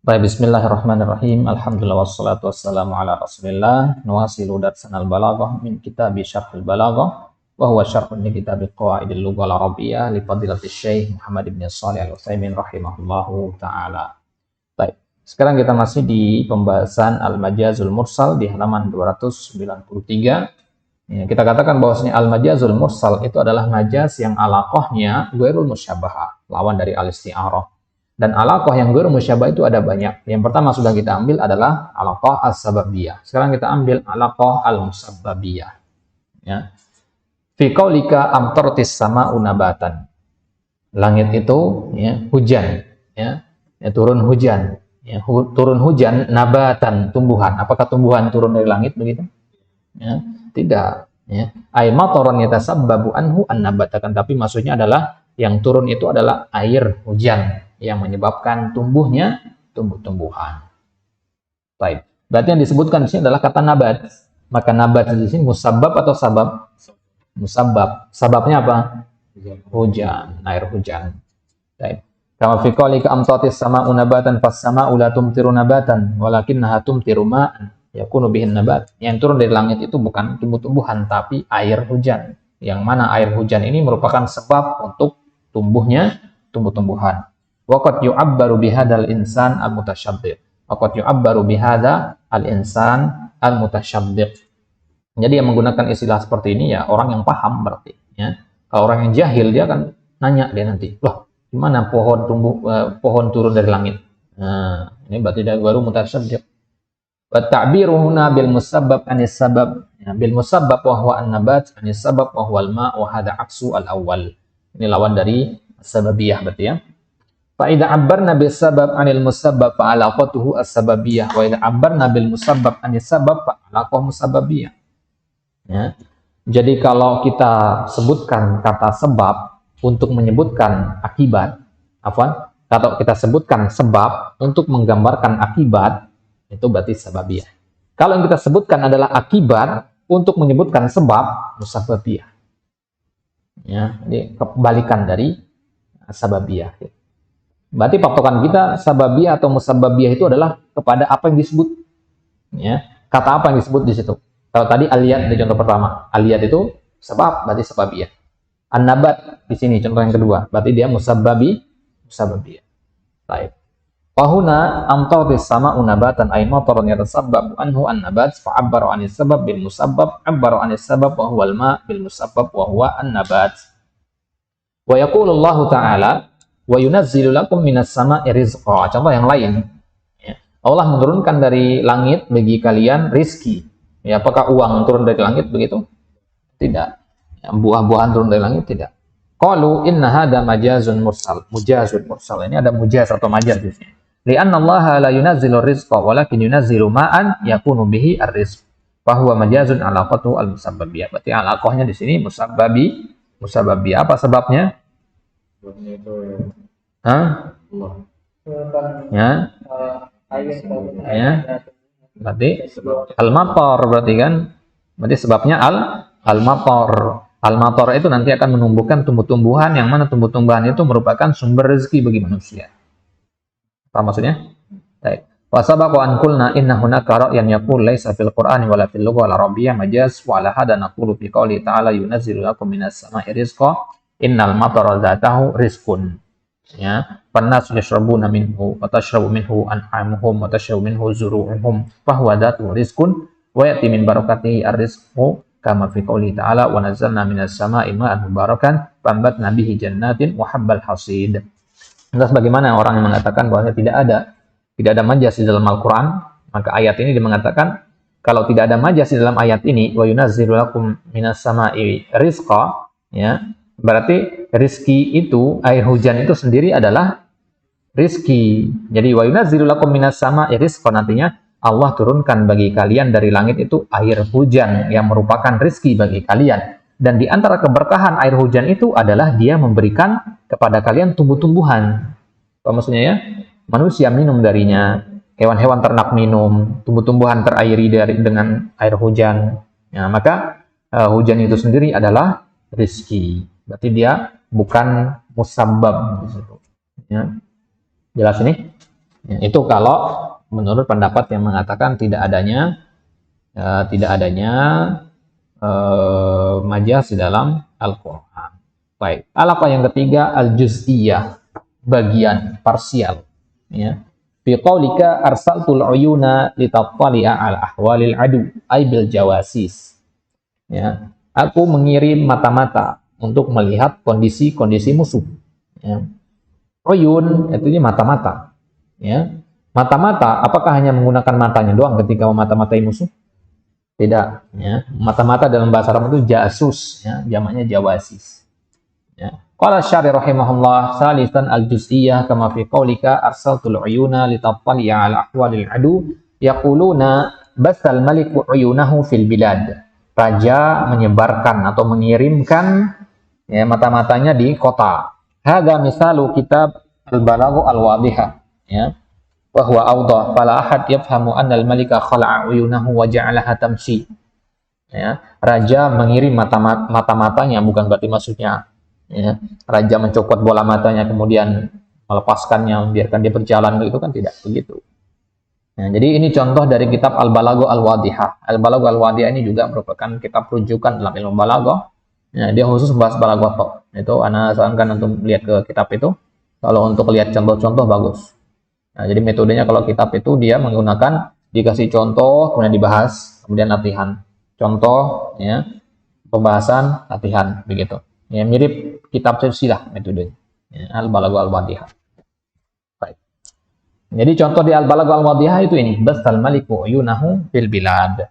Baik, bismillahirrahmanirrahim. Alhamdulillah wassalatu wassalamu ala Rasulillah. Nuwasilu darsanal balaghah min kitab Syarhul Balaghah wa huwa syarhun li kitab Qawaidil Lughah Al-Arabiyyah li fadilatil Syekh Muhammad bin Shalih Al-Utsaimin rahimahullahu taala. Baik, sekarang kita masih di pembahasan Al-Majazul Mursal di halaman 293. Ya, kita katakan bahwasanya Al-Majazul Mursal itu adalah majaz yang alaqahnya ghairul musyabahah, lawan dari al-isti'arah. Dan alaqah yang ghairu musyabah itu ada banyak. Yang pertama sudah kita ambil adalah alaqah as-sababiyah. Sekarang kita ambil alaqah al-musabbabiyah. Ya. Fi qaulika amtartis sama'u nabatan. Langit itu ya, hujan, ya. Ya, turun hujan. Ya, turun hujan nabatan, tumbuhan. Apakah tumbuhan turun dari langit begitu? Ya, tidak, ya. Ay mataran yatasabbabu anhu an-nabatakan, tapi maksudnya adalah yang turun itu adalah air hujan yang menyebabkan tumbuhnya tumbuh-tumbuhan. Baik. Berarti yang disebutkan di sini adalah kata nabat. Maka nabat di sini musabbab atau sabab? Musabbab. Sababnya apa? Hujan, air hujan. Baik. Kama fi qaulika amtatis sama'u nabatan fas-sama'u la tumtiru nabatan walakinnaha tumtiru ma'an yakunu bihin nabat. Yang turun dari langit itu bukan tumbuh-tumbuhan tapi air hujan. Yang mana air hujan ini merupakan sebab untuk tumbuhnya tumbuh-tumbuhan. Waqad yu'abbaru bihadzal insan al-mutasyaddiq. Waqad yu'abbaru bihadza al-insan al-mutasyaddiq. Jadi yang menggunakan istilah seperti ini ya orang yang paham berarti, ya. Kalau orang yang jahil dia akan nanya dia nanti, "Loh, gimana pohon turun dari langit?" Nah, ini berarti dia baru mutasyaddiq. Wa ta'biru huna bil musabbab anis sabab. Ya, bil musabbab wa huwa an-nabat anis sabab wa huwa al-ma' wa hadha aksu al-awwal. Ini lawan dari sababiyah berarti ya. Fa idza abbarna bis sabab anil musabbab fa alaqatuhu as-sababiyah wa idza abbarna bil musabbab anis sabab fa alaqahu musabbabiyah. Ya. Jadi kalau kita sebutkan kata sebab untuk menyebutkan akibat, kalau kita sebutkan sebab untuk menggambarkan akibat, itu berarti sababiyah. Kalau yang kita sebutkan adalah akibat untuk menyebutkan sebab, musabbabiyah. Ya, jadi kebalikan dari sababiyah. Berarti patokan kita sababiyah atau musabbabiyah itu adalah kepada apa yang disebut. Ya, kata apa yang disebut di situ. Kalau tadi aliyat di contoh pertama, aliyat itu sebab, berarti sababiyah. An-nabat di sini contoh yang kedua, berarti dia musabbabiyah. Baik. Wahuna amtatis sama'u nabatan ay mataran yatasabbabu anhu an-nabat fa'abbaru anis sabab bil musabbab abbaru anis sabab wa huwa al-ma' bil musabbab wa huwa an-nabat. Wa yaqulu Allah Ta'ala wa yunazzilu lakum minas sama'i rizqa. Contoh yang lain. Ya. Allah menurunkan dari langit bagi kalian rizki. Ya, apakah uang turun dari langit begitu? Tidak. Ya, buah-buahan turun dari langit tidak. Qalu inna hadza majazun mursal. Mujazun mursal. Ini ada mujaz atau majaz di sini. Li'anna Allah la yunazzilu rizqa walakin yunazzilu ma'an yakunu bihi ar-rizq. Fa huwa majazun alaqatu al-musabbabiyah. Berarti alaqahnya di sini musabbabiyah. Apa sebabnya? Hah? Ya. Ya. Berarti al-matar berarti kan? Berarti sebabnya al-matar. Al-matar itu nanti akan menumbuhkan tumbuh-tumbuhan yang mana tumbuh-tumbuhan itu merupakan sumber rezeki bagi manusia. Apa maksudnya? Baik. Wa sabaqa an qulna inna hunaka ra'yan yaqul laysa fil Qur'ani wala fil lughah al-arabiyyah majaz wa ala hada naqulu fi qouli ta'ala yunazzilu lakum minas sama'i rizqa innal matara dzatahu rizqun. Ya, fannas yashrabuna minhu wa tashrabu minhu an'amuhum wa tashrabu minhu zuru'uhum fa huwa dzatu rizqun wa ya'ti min barakatihi ar-rizqu kama fi qouli ta'ala wa nazzalna minas sama'i ma'an mubarakan fambatna bihi jannatin wa habbal hasid. Lantas bagaimana orang yang mengatakan bahwa tidak ada majaz di dalam Al-Qur'an? Maka ayat ini mengatakan kalau tidak ada majaz di dalam ayat ini wa yunazzilu lakum minas sama'i rizqa, ya, berarti rizki itu, air hujan itu sendiri adalah rizki. Jadi wa yunazzilu lakum minas sama'i rizqa nantinya Allah turunkan bagi kalian dari langit itu air hujan yang merupakan rizki bagi kalian. Dan di antara keberkahan air hujan itu adalah dia memberikan kepada kalian tumbuh-tumbuhan. Apa maksudnya ya? Manusia minum darinya, hewan-hewan ternak minum, tumbuh-tumbuhan terairi dengan air hujan. Ya, maka hujan itu sendiri adalah rizki. Berarti dia bukan musabbab. Ya. Jelas ini? Ya, itu kalau menurut pendapat yang mengatakan tidak adanya majaz di dalam Al-Quran. Baik. Apa yang ketiga? Al-juz'iyah, bagian parsial. Ya. Fi qaulika arsaltul uyuna litattali'a ala ahwalil adu ay bil jawasis. Ya. Aku mengirim mata-mata untuk melihat kondisi-kondisi musuh. Ya. Uyun itu mata-mata. Ya. Mata-mata, apakah hanya menggunakan matanya doang ketika memata-matai musuh? Tidak. Ya. Mata-mata dalam bahasa Arab itu jasus, ya. Jamaknya jawasis. Ya. Qala Syari rahimahullah salisan al-juz'iyah kama fi qaulika arsaltul uyuna litattali'a ala ahwalil adu yaquluna basal maliku uyunahu fil bilad. Raja menyebarkan atau mengirimkan ya, mata-matanya di kota. Hadza misalu kitab al-balagh al-wadihah ya. Wa huwa awdah fala ahad yafhamu anna al-malika khala'a uyunahu wa ja'alaha tamshi. Ya, raja mengirim mata-matanya bukan berarti maksudnya ya, raja mencopot bola matanya kemudian melepaskannya membiarkan dia berjalan, itu kan tidak begitu. Nah, jadi ini contoh dari kitab Al-Balagh Al-Wadihah. Al-Balagh Al-Wadihah ini juga merupakan kitab rujukan dalam ilmu balaghah. Ya, dia khusus bahas balaghah. Itu ana sarankan untuk lihat ke kitab itu. Kalau untuk lihat contoh-contoh bagus. Nah, jadi metodenya kalau kitab itu dia menggunakan dikasih contoh kemudian dibahas, kemudian latihan. Contoh ya, pembahasan, latihan begitu. Ya, mirip kitab silsilah metodenya. Ya, Al-Balagh Al-Wadihah. Baik. Jadi contoh di Al-Balagh Al-Wadihah itu ini, basal maliku uyunahu bil bilad.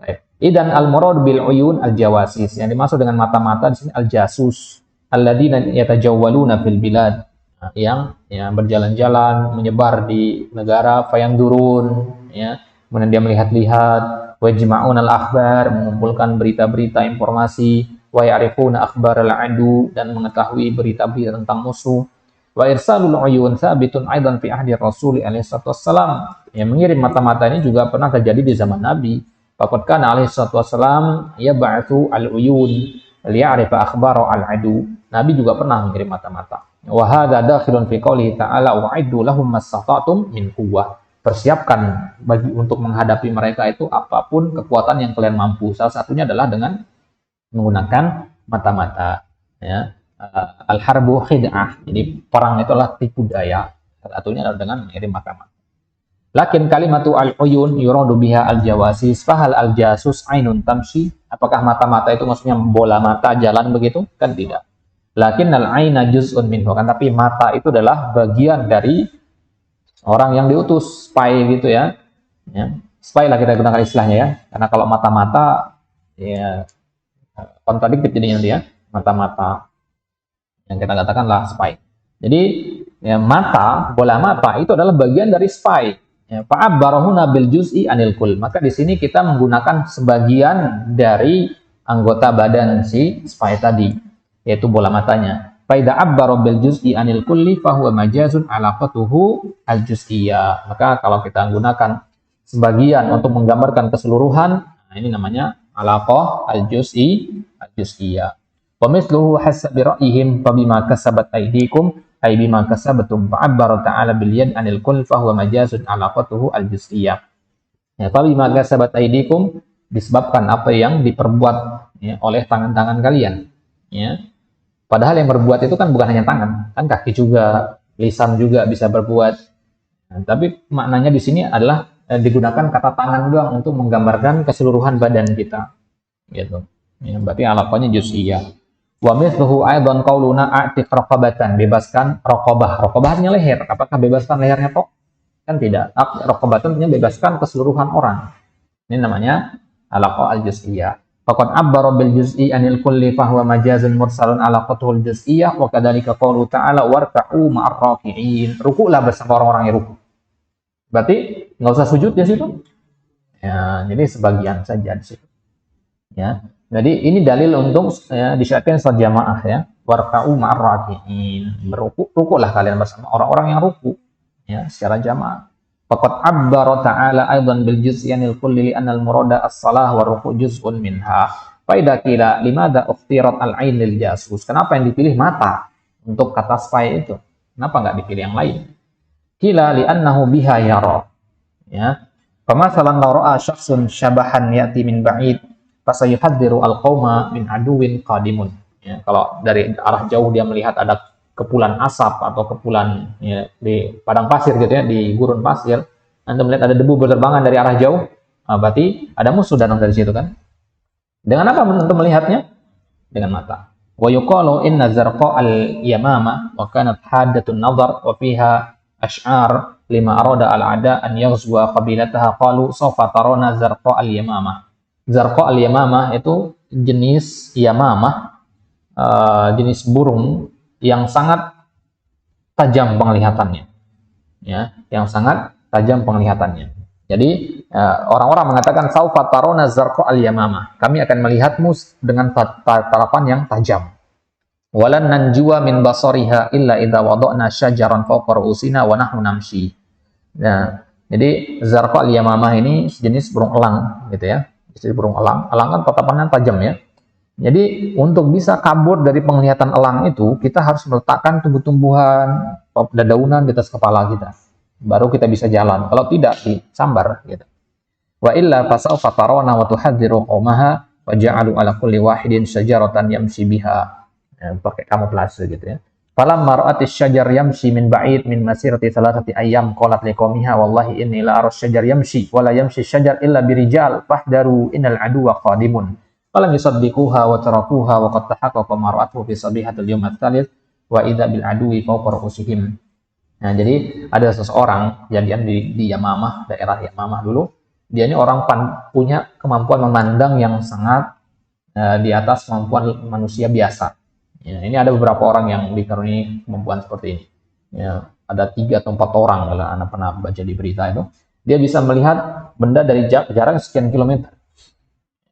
Baik. Idan al-murad bil uyun al-jawasis. Yang dimaksud dengan mata-mata di sini al-jasus, alladzina yatajawwaluna fil bilad. Nah, yang ya, berjalan-jalan, menyebar di negara, fayandurun ya, kemudian dia melihat-lihat, wajma'un al-akhbar, mengumpulkan berita-berita informasi, wa ya'rifuna akhbar al-adu, dan mengetahui berita-berita tentang musuh. Wa irsalul uyun sabitun aidan fi ahdi Rasul alaihi wasallam. Yang mengirim mata-mata ini juga pernah terjadi di zaman Nabi. Faqad kana alaihi wasallam yab'atsu al-uyun liya'rifa akhbar al-adu. Nabi juga pernah mengirim mata-mata. Wa hadza dakhilun fi qoulihi ta'ala wa'iddu lahum mastata'tum min quwwah. Persiapkan bagi untuk menghadapi mereka itu apapun kekuatan yang kalian mampu. Salah satunya adalah dengan menggunakan mata-mata ya. Al-harbu khid'ah. Jadi perang itu adalah tipu daya. Salah satunya adalah dengan mengirim mata-mata. Lakin kalimatu al-uyun yuradu biha al-jawasis fahal al-jasus ainun tamshi. Apakah mata-mata itu maksudnya bola mata jalan begitu? Kan tidak. Lakin al-aina juz'un minhu. Kan tapi mata itu adalah bagian dari orang yang diutus, spy gitu ya. Ya. Spy lah kita gunakan istilahnya ya. Karena kalau mata-mata ya kontradiktif jadinya dia, mata-mata yang kita katakanlah spy. Jadi ya, mata, bola mata itu adalah bagian dari spy. Ya, fa'abbarahuna bil juz'i anil kull. Maka di sini kita menggunakan sebagian dari anggota badan si spy tadi, yaitu bola matanya. Faida abbara bil juz'i anil kulli fa huwa majazun alaqatuhu al juz'iyah. Maka kalau kita gunakan sebagian untuk menggambarkan keseluruhan, nah ini namanya alaqah al juz'iyah. Wa mithluhu hasabi ra'yihim fa bima kasabat aydikum ay bima kasabatum fa abbara ta'ala bil yad anil kull fa huwa majazun alaqatuhu al juz'iyah. Ya, fa bima kasabat aydikum disebabkan apa yang diperbuat ya, oleh tangan-tangan kalian. Ya. Padahal yang berbuat itu kan bukan hanya tangan, kan kaki juga, lisan juga bisa berbuat. Nah, tapi maknanya di sini adalah digunakan kata tangan doang untuk menggambarkan keseluruhan badan kita. Gitu. Ya, berarti alaqahnya juz'iyah. Wa mithluhu aidan qauluna a'tiq raqabatan, bebaskan raqabah. Raqabah artinya leher. Apakah bebaskan lehernya tok? Kan tidak. Raqabatan artinya bebaskan keseluruhan orang. Ini namanya alaqah al-juz'iyah. Faqad abbara bil juz'i anil kulli fa huwa majazun mursalun ala qatul juz'iyyah wa kadzalika qaulu ta'ala warka'u ma'ar raki'in. Rukuklah bersama orang-orang yang rukuk. Berarti enggak usah sujud di situ. Ya, jadi sebagian saja di situ. Ya. Jadi ini dalil untuk ya, disyariatkan salat jamaah ya. Warka'u ma'ar raki'in. Rukuklah kalian bersama orang-orang yang rukuk ya secara jamaah. Faqad abbara ta'ala aidan bil juz'i anil kulli li anna al murada as-shalah wa ruku' juz'un minha. Fa idza qila limadha ukhtirat al-'ain lil jasus? Kenapa yang dipilih mata untuk kata spy itu? Kenapa enggak dipilih yang lain? Kila li'annahu biha yara. Ya. Pamasalan law ra'a syakhsun syabahan ya'ti min ba'id fasayuhadziru al-qauma min aduwin qadimun. Ya, kalau dari arah jauh dia melihat ada kepulan asap atau kepulan ya, di padang pasir gitu ya, di gurun pasir, Anda melihat ada debu berterbangan dari arah jauh, berarti ada musuh datang dari situ kan. Dengan apa untuk melihatnya? Dengan mata. Wa yuqalu inna zarqa al-yamama wa kanat haddatun nadhar wa fiha ash'ar lima arada al-ada an yaghzwa qabilataha qalu sawfa tarana zarqa al-yamama. Zarqa al-yamama itu jenis yamamah, jenis burung yang sangat tajam penglihatannya, ya, yang sangat tajam penglihatannya. Jadi orang-orang mengatakan saufa tarona zarqa al-yamamah, kami akan melihatmu dengan tatapan yang tajam. Walan nanjua min basariha illa idza wada'na syajaran fawqa ru'usina wa nahnu namshi. Nah, jadi zarqa al-yamamah ini sejenis burung elang gitu ya. Jenis burung elang. Elang kan tatapannya tajam ya. Jadi untuk bisa kabur dari penglihatan elang itu, kita harus meletakkan tumbuh-tumbuhan, dedaunan di atas kepala kita. Baru kita bisa jalan. Kalau tidak, disambar. Gitu. Wa illa fasawfa tarawna wa tuhadziru qaumaha wa ja'alu ala kulli wahidin syajaratan yamshi biha. Ya, pakai kamuflase gitu ya. Falamma ra'atis syajar yamshi min ba'id min masirati salasati ayyam qalat liqaumiha wallahi inni la ara syajar yamshi wa la yamshi syajar illa birijal fahdaru innal aduwwa qadimun. Falam yusaddiquha wa tarakuha wa qad tahaqqaqa ma ra'atuhu fi sabihatil yawm ats-tsalits wa idza bil aduwi fawqa ru'usihim. Nah, jadi ada seseorang kejadian di Yamamah, daerah Yamamah dulu. Dia ini orang punya kemampuan memandang yang sangat di atas kemampuan manusia biasa. Ya, ini ada beberapa orang yang dikaruniai kemampuan seperti ini. Ya, ada 3 atau 4 orang, kalau Anda pernah baca di berita itu. Dia bisa melihat benda dari jarak sekian kilometer.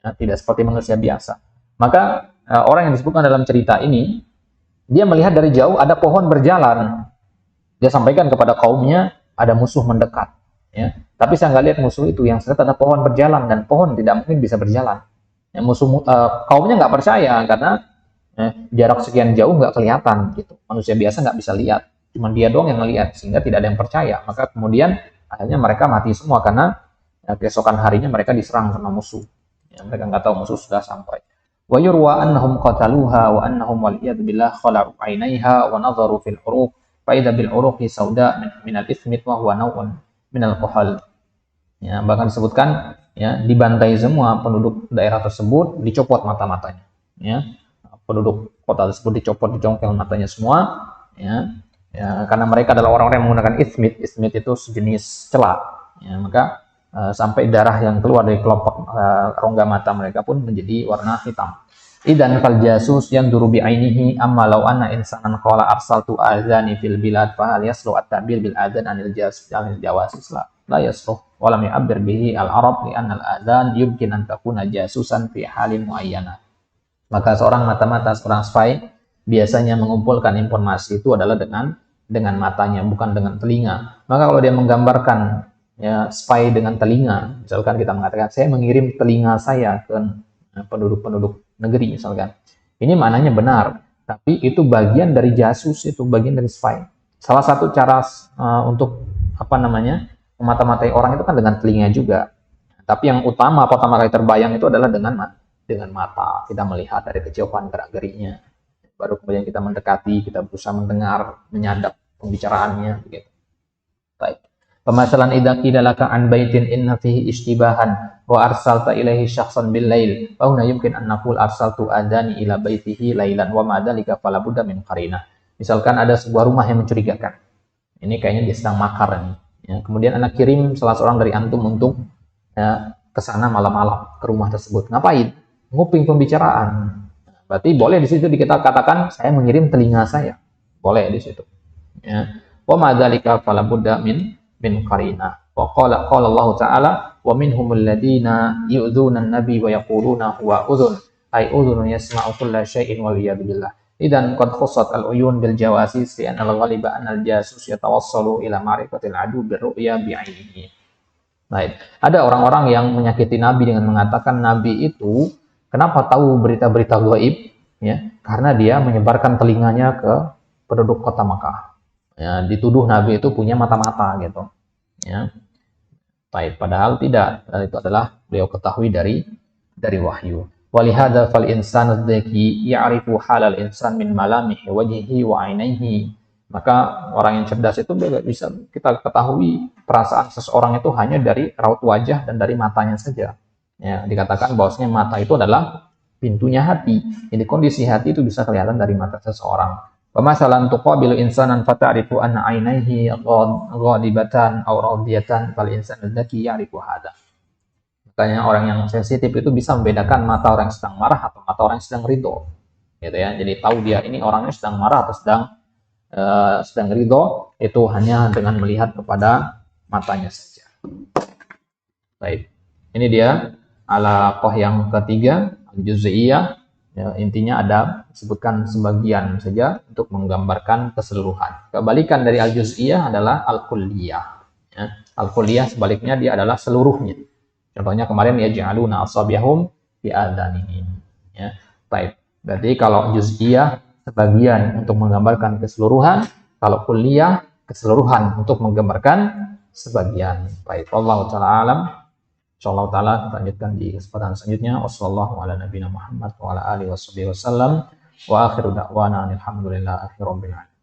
Tidak seperti manusia biasa. Maka orang yang disebutkan dalam cerita ini, dia melihat dari jauh ada pohon berjalan. Dia sampaikan kepada kaumnya ada musuh mendekat. Ya. Tapi saya nggak lihat musuh itu, yang ternyata ada pohon berjalan dan pohon tidak mungkin bisa berjalan. Ya, kaumnya nggak percaya karena jarak sekian jauh nggak kelihatan gitu. Manusia biasa nggak bisa lihat, cuma dia doang yang ngelihat sehingga tidak ada yang percaya. Maka kemudian akhirnya mereka mati semua karena keesokan harinya mereka diserang sama musuh. Ya, mereka nggak tahu musuh sudah sampai. Wa yurwa annahum qataluha wa annahum waliyad billah khala'u 'ainaiha wa nadharu fil uruq fa idza bil uruqi sauda min al-ithmit wa huwa naw'un min al-quhal. Ya, bahkan disebutkan ya dibantai semua penduduk daerah tersebut, dicopot mata-matanya. Ya, penduduk kota tersebut dicopot, dicongkel matanya semua. Ya, ya, karena mereka adalah orang-orang yang menggunakan ithmit. Ithmit itu sejenis celak. Ya, maka sampai darah yang keluar dari kelopak rongga mata mereka pun menjadi warna hitam. Idan fal jasus yang duru bi ainihi amma law anna insanan qala arsaltu azani fil bilad fa hal yaslu at-ta'bir bil adzan anil jasus anil jawasis la yaslu wa lam yu'abbir bihi al-arab li anna al-adzan yumkin an takuna jasusan fi halin muayyana. Maka seorang mata-mata, seorang spy biasanya mengumpulkan informasi itu adalah dengan matanya, bukan dengan telinga. Maka kalau dia menggambarkan ya spy dengan telinga, misalkan kita mengatakan saya mengirim telinga saya ke penduduk-penduduk negeri misalkan, ini maknanya benar, tapi itu bagian dari jasus, itu bagian dari spy. Salah satu cara untuk memata-matai orang itu kan dengan telinga juga, tapi yang utama pertama kali terbayang itu adalah dengan mata. Kita melihat dari kejauhan gerak-geriknya, baru kemudian kita mendekati, kita berusaha mendengar, menyadap pembicaraannya begitu. Baik. Pemasalan idza qila laka an baitin inna fihi ishtibahan wa arsalta ilaihi syakhsan bil lail fa huna yumkin an naqul arsaltu adani ila baitihi lailan wa ma dzalika fala budda min qarinah. Misalkan ada sebuah rumah yang mencurigakan. Ini kayaknya dia sedang makar nih. Ya, kemudian anak kirim salah seorang dari antum untuk ke sana malam-malam ke rumah tersebut. Ngapain? Nguping pembicaraan. Berarti boleh di situ kita katakan saya mengirim telinga saya. Boleh di situ. Ya. Wa ma dzalika fala budda min qarina. Wa qala Allah Ta'ala wa minhumul ladina yu'dzuna an-nabi wa yaquluna huwa udhun ay udhun yasma'u kulla syai'in wal iyad billah. Idan qad khussat al-uyun bil jawasis li anna al-ghaliba anna al-jasus yatawassalu ila ma'rifatil adu bir ru'ya bi'ainihi. Baik. Ada orang-orang yang menyakiti Nabi dengan mengatakan Nabi itu kenapa tahu berita-berita gaib? Ya, karena dia menyebarkan telinganya ke penduduk kota Makkah. Ya, dituduh Nabi itu punya mata-mata gitu. Ya. Baik, padahal tidak. Dan itu adalah beliau ketahui dari wahyu. Walihada fal insanu dzaki ya'rifu halal insan min malamihi wajhihi wa ainaihi. Maka orang yang cerdas itu bisa kita ketahui perasaan seseorang itu hanya dari raut wajah dan dari matanya saja. Ya, dikatakan bahwasanya mata itu adalah pintunya hati. Jadi kondisi hati itu bisa kelihatan dari mata seseorang. Pemasalan tuqabilu insanan fata'rifu anna ainaihi ghadibatan aw radiyatan fal insanu dzaki ya'rifu hada. Makanya orang yang sensitif itu bisa membedakan mata orang yang sedang marah atau mata orang yang sedang ridho. Gitu ya. Jadi tahu dia ini orangnya sedang marah atau sedang ridho itu hanya dengan melihat kepada matanya saja. Baik. Ini dia alaqah yang ketiga, al-juz'iyah. Ya, intinya ada sebutkan sebagian saja untuk menggambarkan keseluruhan. Kebalikan dari al-juz'iyah adalah al-kulliyah. Ya, al-kulliyah sebaliknya dia adalah seluruhnya. Contohnya kemarin ya ja'aluna asabiahum fi adhanihim. Ya, baik. Berarti kalau juz'iyah sebagian untuk menggambarkan keseluruhan, kalau kulliyah keseluruhan untuk menggambarkan sebagian. Baik, Allah taala alam. Insyaallah taala kita lanjutkan di kesempatan selanjutnya. Wassallallahu ala nabiyina Muhammad wa ala alihi wasallam. Wa akhiru da'wana alhamdulillahi rabbil alamin.